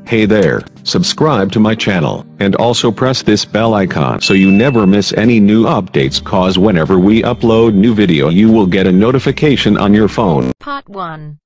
Hey there, subscribe to my channel, and also press this bell icon so you never miss any new updates, cause whenever we upload new video you will get a notification on your phone. Part 1.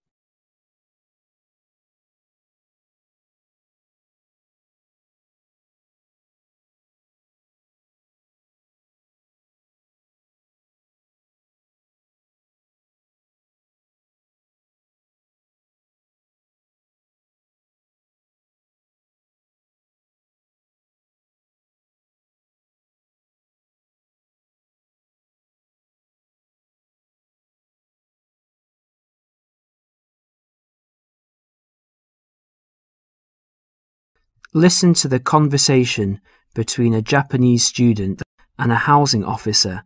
Listen to the conversation between a Japanese student and a housing officer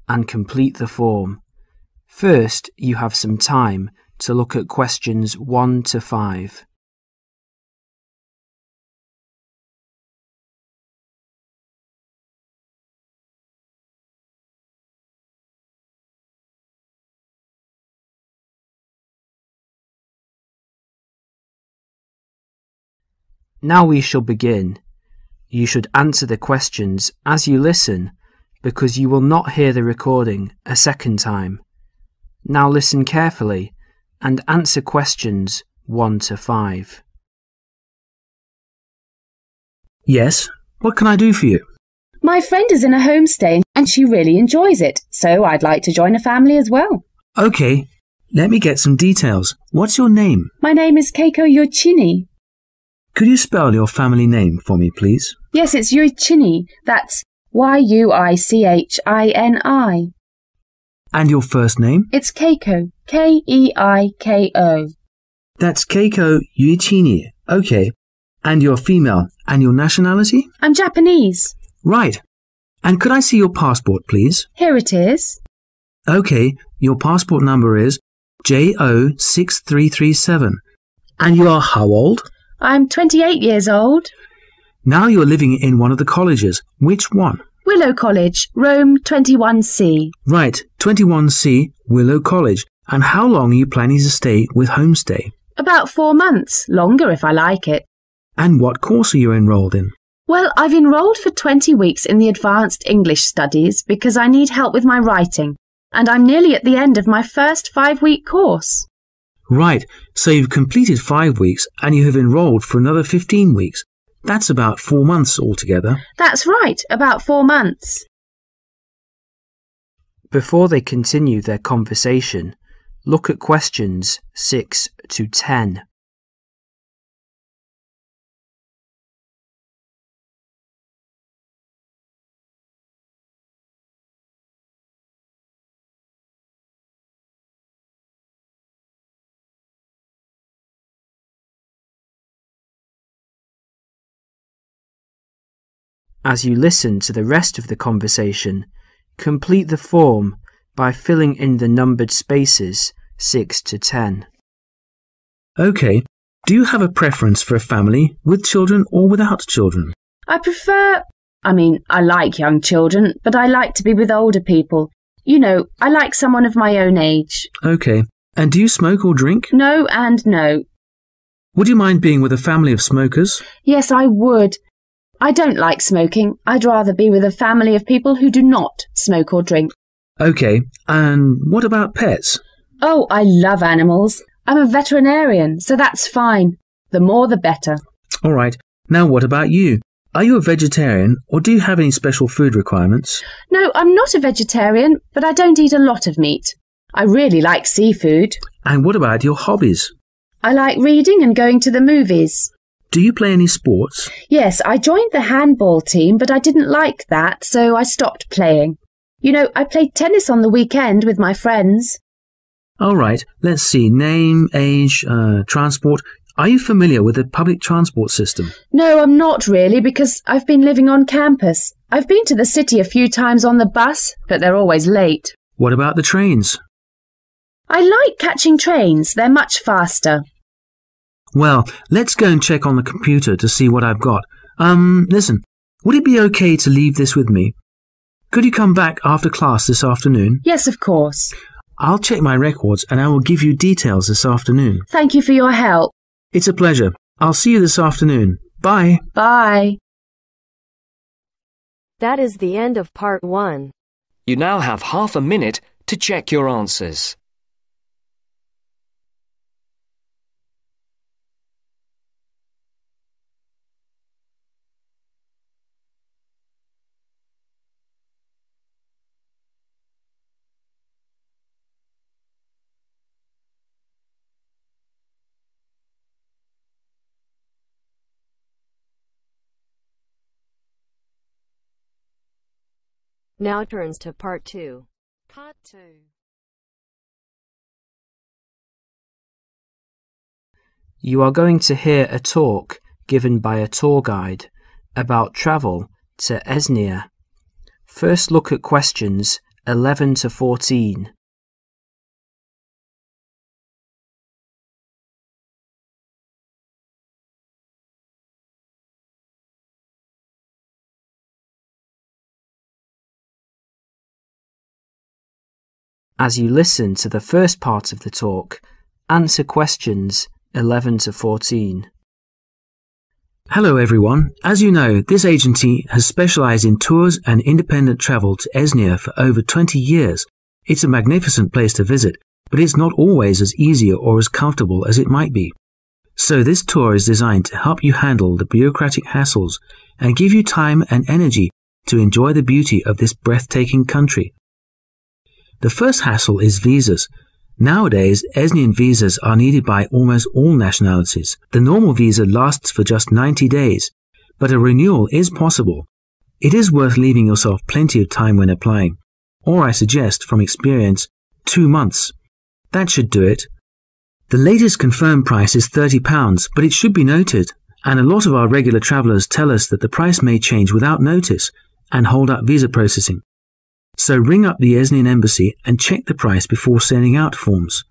and complete the form. First, you have some time to look at questions 1 to 5. Now we shall begin. You should answer the questions as you listen, because you will not hear the recording a second time. Now listen carefully and answer questions 1 to 5. Yes, what can I do for you? My friend is in a homestay and she really enjoys it, so I'd like to join a family as well. Okay, let me get some details. What's your name? My name is Keiko Yoichini. Could you spell your family name for me, please? Yes, it's Yoichini. That's Yuichini. And your first name? It's Keiko. Keiko. That's Keiko Yoichini. Okay. And you're female. And your nationality? I'm Japanese. Right. And could I see your passport, please? Here it is. Okay. Your passport number is JO6337. And you are how old? I'm 28 years old. Now you're living in one of the colleges. Which one? Willow College, Rome 21C. Right, 21C, Willow College. And how long are you planning to stay with homestay? About 4 months, longer if I like it. And what course are you enrolled in? Well, I've enrolled for 20 weeks in the Advanced English Studies because I need help with my writing, and I'm nearly at the end of my first 5-week course. Right, so you've completed 5 weeks and you have enrolled for another 15 weeks. That's about 4 months altogether. That's right, about 4 months. Before they continue their conversation, look at questions 6 to 10. As you listen to the rest of the conversation, complete the form by filling in the numbered spaces 6 to 10. Okay. Do you have a preference for a family with children or without children? I like young children, but I like to be with older people. You know, I like someone of my own age. Okay. And do you smoke or drink? No and no. Would you mind being with a family of smokers? Yes, I would. I don't like smoking. I'd rather be with a family of people who do not smoke or drink. Okay, and what about pets? Oh, I love animals. I'm a veterinarian, so that's fine. The more the better. All right. Now what about you? Are you a vegetarian or do you have any special food requirements? No, I'm not a vegetarian, but I don't eat a lot of meat. I really like seafood. And what about your hobbies? I like reading and going to the movies. Do you play any sports? Yes, I joined the handball team, but I didn't like that, so I stopped playing. You know, I played tennis on the weekend with my friends. All right, let's see. Name, age, transport. Are you familiar with the public transport system? No, I'm not really, because I've been living on campus. I've been to the city a few times on the bus, but they're always late. What about the trains? I like catching trains. They're much faster. Well, let's go and check on the computer to see what I've got. Listen, would it be okay to leave this with me? Could you come back after class this afternoon? Yes, of course. I'll check my records and I will give you details this afternoon. Thank you for your help. It's a pleasure. I'll see you this afternoon. Bye. Bye. That is the end of part 1. You now have half a minute to check your answers. Now turns to part 2. Part 2. You are going to hear a talk given by a tour guide about travel to Esnia. First look at questions 11 to 14. As you listen to the first part of the talk, answer questions 11 to 14. Hello everyone. As you know, this agency has specialized in tours and independent travel to Esnia for over 20 years. It's a magnificent place to visit, but it's not always as easy or as comfortable as it might be. So this tour is designed to help you handle the bureaucratic hassles and give you time and energy to enjoy the beauty of this breathtaking country. The first hassle is visas. Nowadays, Esnian visas are needed by almost all nationalities. The normal visa lasts for just 90 days, but a renewal is possible. It is worth leaving yourself plenty of time when applying, or I suggest, from experience, 2 months. That should do it. The latest confirmed price is £30, but it should be noted, and a lot of our regular travellers tell us that the price may change without notice and hold up visa processing. So ring up the Esnian embassy and check the price before sending out forms.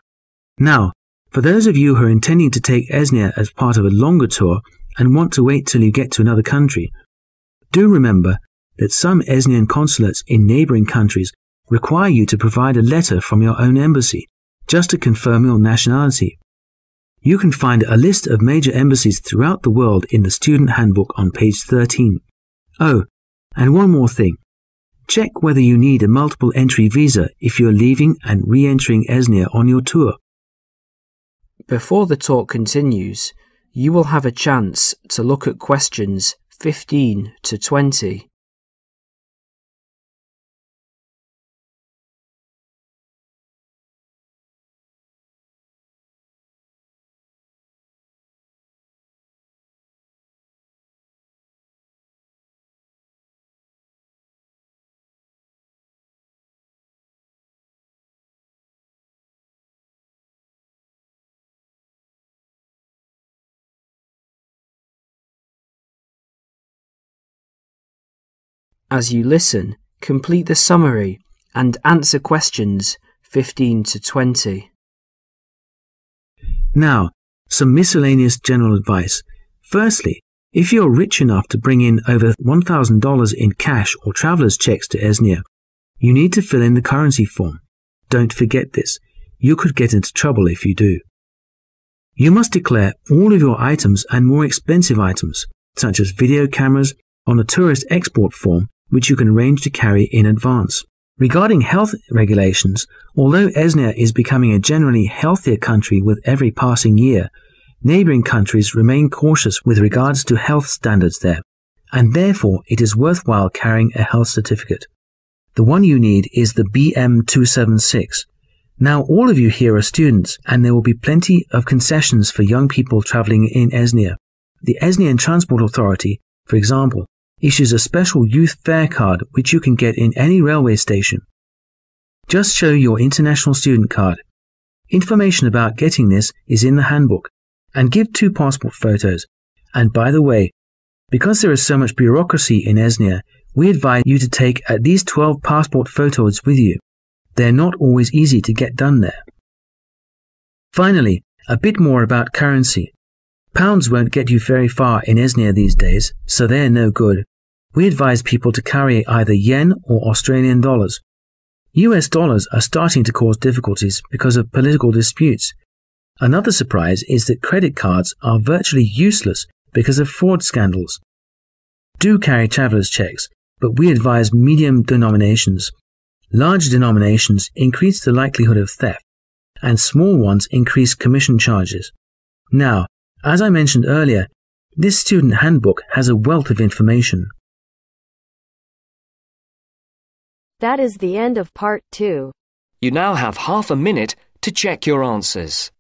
Now, for those of you who are intending to take Esnia as part of a longer tour and want to wait till you get to another country, do remember that some Esnian consulates in neighbouring countries require you to provide a letter from your own embassy just to confirm your nationality. You can find a list of major embassies throughout the world in the student handbook on page 13. Oh, and one more thing. Check whether you need a multiple entry visa if you're leaving and re-entering Esnia on your tour. Before the talk continues, you will have a chance to look at questions 15 to 20. As you listen, complete the summary and answer questions 15 to 20. Now, some miscellaneous general advice. Firstly, if you're rich enough to bring in over $1,000 in cash or traveller's checks to Esnia, you need to fill in the currency form. Don't forget this. You could get into trouble if you do. You must declare all of your items and more expensive items, such as video cameras, on a tourist export form, which you can arrange to carry in advance. Regarding health regulations, although Esnia is becoming a generally healthier country with every passing year, neighbouring countries remain cautious with regards to health standards there, and therefore it is worthwhile carrying a health certificate. The one you need is the BM276. Now all of you here are students, and there will be plenty of concessions for young people travelling in Esnia. The Esnian Transport Authority, for example, issues a special youth fare card which you can get in any railway station. Just show your international student card. Information about getting this is in the handbook, and give 2 passport photos. And by the way, because there is so much bureaucracy in Esnia, we advise you to take at least 12 passport photos with you. They're not always easy to get done there. Finally, a bit more about currency. Pounds won't get you very far in Esnia these days, so they're no good. We advise people to carry either yen or Australian dollars. US dollars are starting to cause difficulties because of political disputes. Another surprise is that credit cards are virtually useless because of fraud scandals. Do carry traveller's checks, but we advise medium denominations. Large denominations increase the likelihood of theft, and small ones increase commission charges. Now, as I mentioned earlier, this student handbook has a wealth of information. That is the end of part 2. You now have half a minute to check your answers.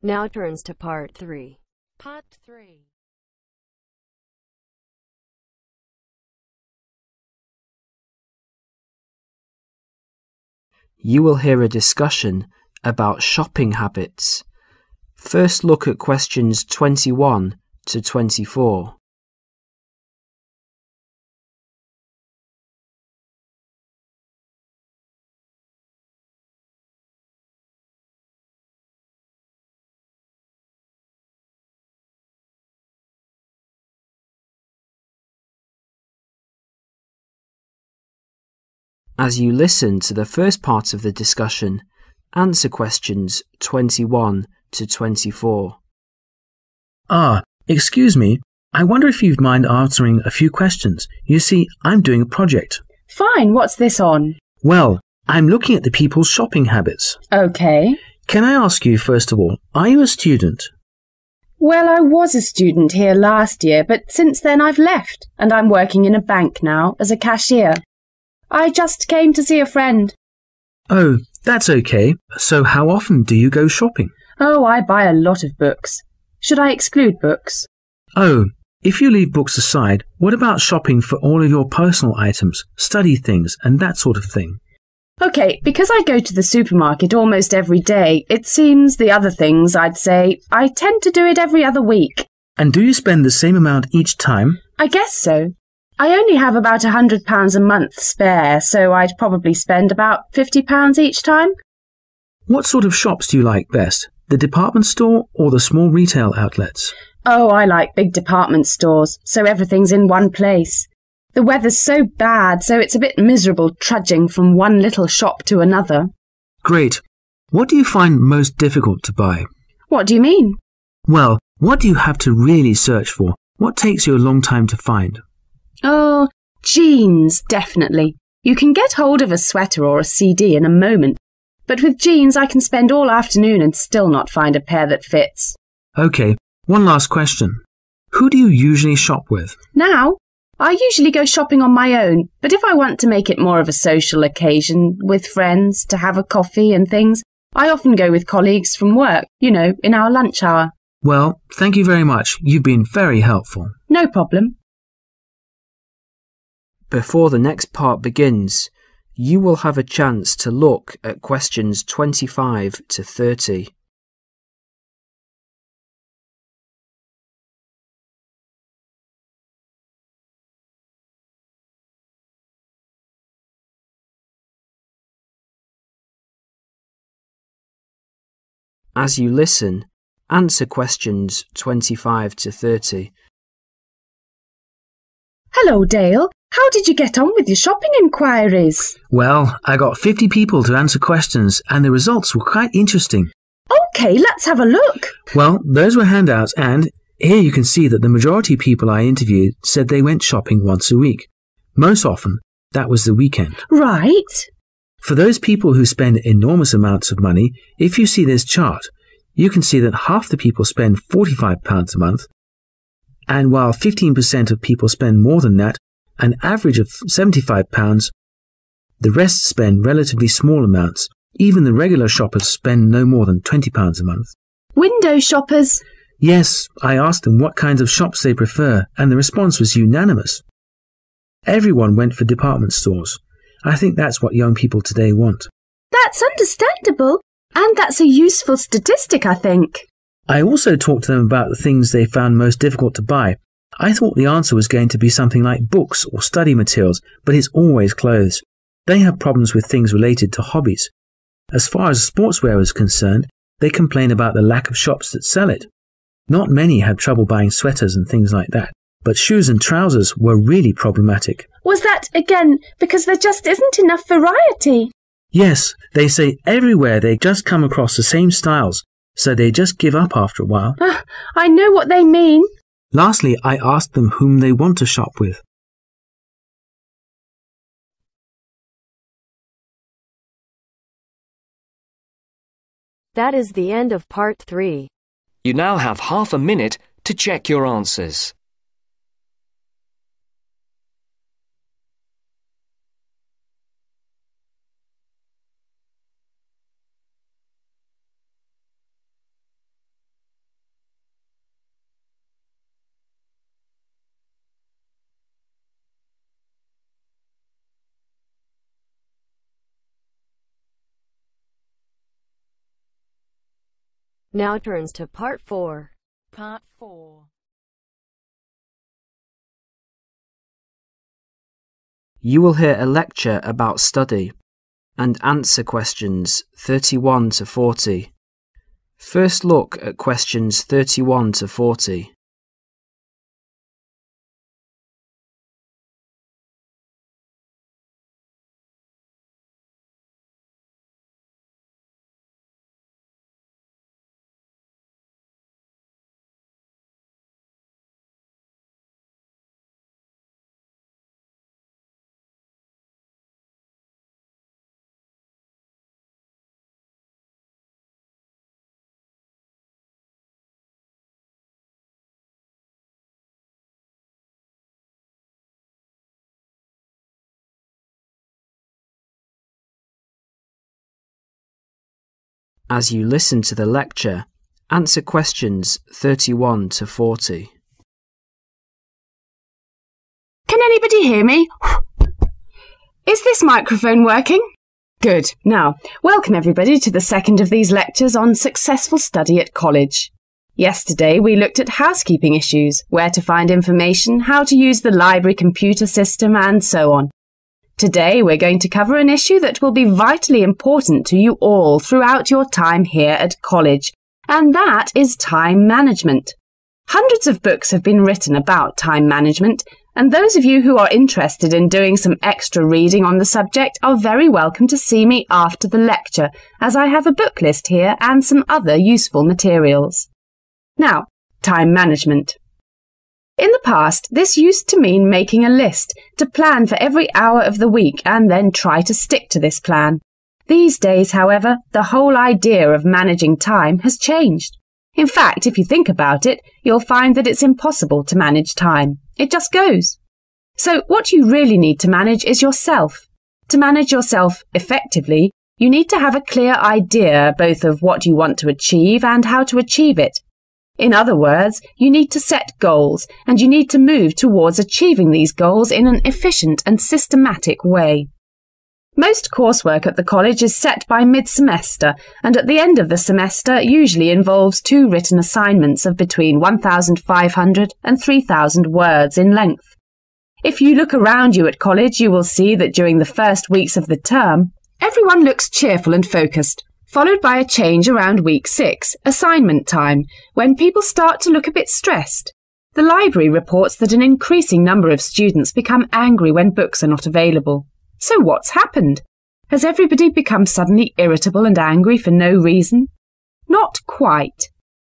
Now turns to part 3. Part 3. You will hear a discussion about shopping habits. First look at questions 21 to 24. As you listen to the first part of the discussion, answer questions 21 to 24. Excuse me. I wonder if you'd mind answering a few questions. You see, I'm doing a project. Fine, what's this on? Well, I'm looking at the people's shopping habits. Okay. Can I ask you, first of all, are you a student? Well, I was a student here last year, but since then I've left, and I'm working in a bank now as a cashier. I just came to see a friend. Oh, that's okay. So how often do you go shopping? Oh, I buy a lot of books. Should I exclude books? Oh, if you leave books aside, what about shopping for all of your personal items, study things, and that sort of thing? Okay, because I go to the supermarket almost every day, it seems the other things, I'd say, I tend to do it every other week. And do you spend the same amount each time? I guess so. I only have about £100 a month spare, so I'd probably spend about £50 each time. What sort of shops do you like best? The department store or the small retail outlets? Oh, I like big department stores, so everything's in one place. The weather's so bad, so it's a bit miserable trudging from one little shop to another. Great. What do you find most difficult to buy? What do you mean? Well, what do you have to really search for? What takes you a long time to find? Oh, jeans, definitely. You can get hold of a sweater or a CD in a moment, but with jeans I can spend all afternoon and still not find a pair that fits. Okay, one last question. Who do you usually shop with? Now, I usually go shopping on my own, but if I want to make it more of a social occasion with friends to have a coffee and things, I often go with colleagues from work, you know, in our lunch hour. Well, thank you very much. You've been very helpful. No problem. Before the next part begins, you will have a chance to look at questions 25 to 30. As you listen, answer questions 25 to 30. Hello, Dale. How did you get on with your shopping inquiries? Well, I got 50 people to answer questions and the results were quite interesting. OK, let's have a look. Well, those were handouts and here you can see that the majority of people I interviewed said they went shopping once a week. Most often, that was the weekend. Right. For those people who spend enormous amounts of money, if you see this chart, you can see that half the people spend £45 a month, and while 15% of people spend more than that, an average of £75, the rest spend relatively small amounts. Even the regular shoppers spend no more than £20 a month. Window shoppers? Yes, I asked them what kinds of shops they prefer, and the response was unanimous. Everyone went for department stores, I think that's what young people today want. That's understandable, and that's a useful statistic, I think. I also talked to them about the things they found most difficult to buy. I thought the answer was going to be something like books or study materials, but it's always clothes. They have problems with things related to hobbies. As far as sportswear is concerned, they complain about the lack of shops that sell it. Not many had trouble buying sweaters and things like that, but shoes and trousers were really problematic. Was that, again, because there just isn't enough variety? Yes, they say everywhere they just come across the same styles, so they just give up after a while. I know what they mean. Lastly, I asked them whom they want to shop with. That is the end of part 3. You now have half a minute to check your answers. Now turns to part 4. Part 4. You will hear a lecture about study and answer questions 31 to 40. First look at questions 31 to 40. As you listen to the lecture, answer questions 31 to 40. Can anybody hear me? Is this microphone working? Good. Now, welcome everybody to the second of these lectures on successful study at college. Yesterday we looked at housekeeping issues, where to find information, how to use the library computer system, and so on. Today we're going to cover an issue that will be vitally important to you all throughout your time here at college, and that is time management. Hundreds of books have been written about time management, and those of you who are interested in doing some extra reading on the subject are very welcome to see me after the lecture, as I have a book list here and some other useful materials. Now, time management. In the past, this used to mean making a list to plan for every hour of the week and then try to stick to this plan. These days, however, the whole idea of managing time has changed. In fact, if you think about it, you'll find that it's impossible to manage time. It just goes. So what you really need to manage is yourself. To manage yourself effectively, you need to have a clear idea both of what you want to achieve and how to achieve it. In other words, you need to set goals, and you need to move towards achieving these goals in an efficient and systematic way. Most coursework at the college is set by mid-semester, and at the end of the semester usually involves 2 written assignments of between 1,500 and 3,000 words in length. If you look around you at college, you will see that during the first weeks of the term, everyone looks cheerful and focused, followed by a change around week 6, assignment time, when people start to look a bit stressed. The library reports that an increasing number of students become angry when books are not available. So what's happened? Has everybody become suddenly irritable and angry for no reason? Not quite.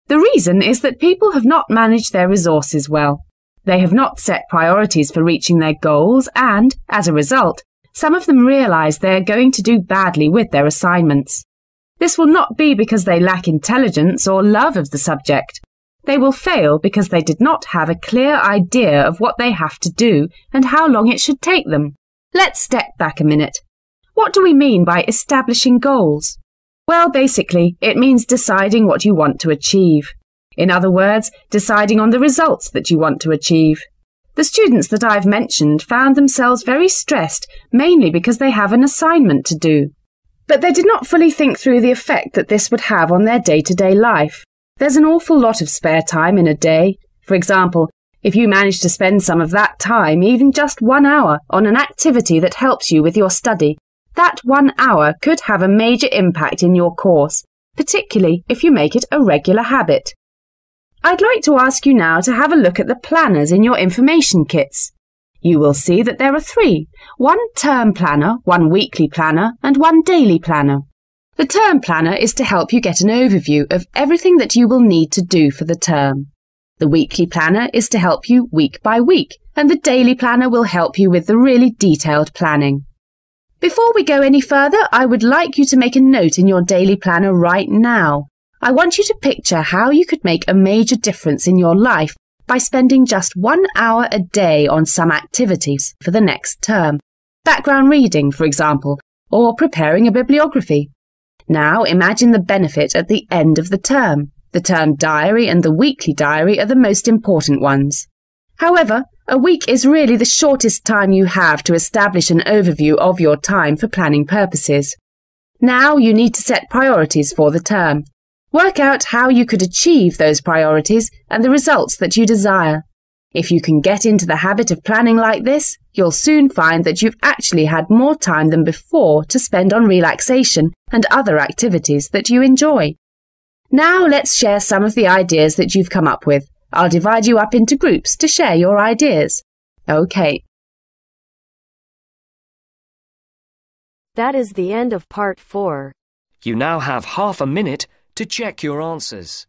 The reason is that people have not managed their resources well. They have not set priorities for reaching their goals and, as a result, some of them realise they are going to do badly with their assignments. This will not be because they lack intelligence or love of the subject. They will fail because they did not have a clear idea of what they have to do and how long it should take them. Let's step back a minute. What do we mean by establishing goals? Well, basically, it means deciding what you want to achieve. In other words, deciding on the results that you want to achieve. The students that I've mentioned found themselves very stressed, mainly because they have an assignment to do. But they did not fully think through the effect that this would have on their day-to-day life. There's an awful lot of spare time in a day. For example, if you manage to spend some of that time, even just 1 hour, on an activity that helps you with your study, that 1 hour could have a major impact in your course, particularly if you make it a regular habit. I'd like to ask you now to have a look at the planners in your information kits. You will see that there are 3, 1 term planner, 1 weekly planner, and 1 daily planner. The term planner is to help you get an overview of everything that you will need to do for the term. The weekly planner is to help you week by week, and the daily planner will help you with the really detailed planning. Before we go any further, I would like you to make a note in your daily planner right now. I want you to picture how you could make a major difference in your life by spending just 1 hour a day on some activities for the next term. Background reading, for example, or preparing a bibliography. Now imagine the benefit at the end of the term. The term diary and the weekly diary are the most important ones. However, a week is really the shortest time you have to establish an overview of your time for planning purposes. Now you need to set priorities for the term. Work out how you could achieve those priorities and the results that you desire. If you can get into the habit of planning like this, you'll soon find that you've actually had more time than before to spend on relaxation and other activities that you enjoy. Now let's share some of the ideas that you've come up with. I'll divide you up into groups to share your ideas. Okay. That is the end of part 4. You now have half a minute to check your answers.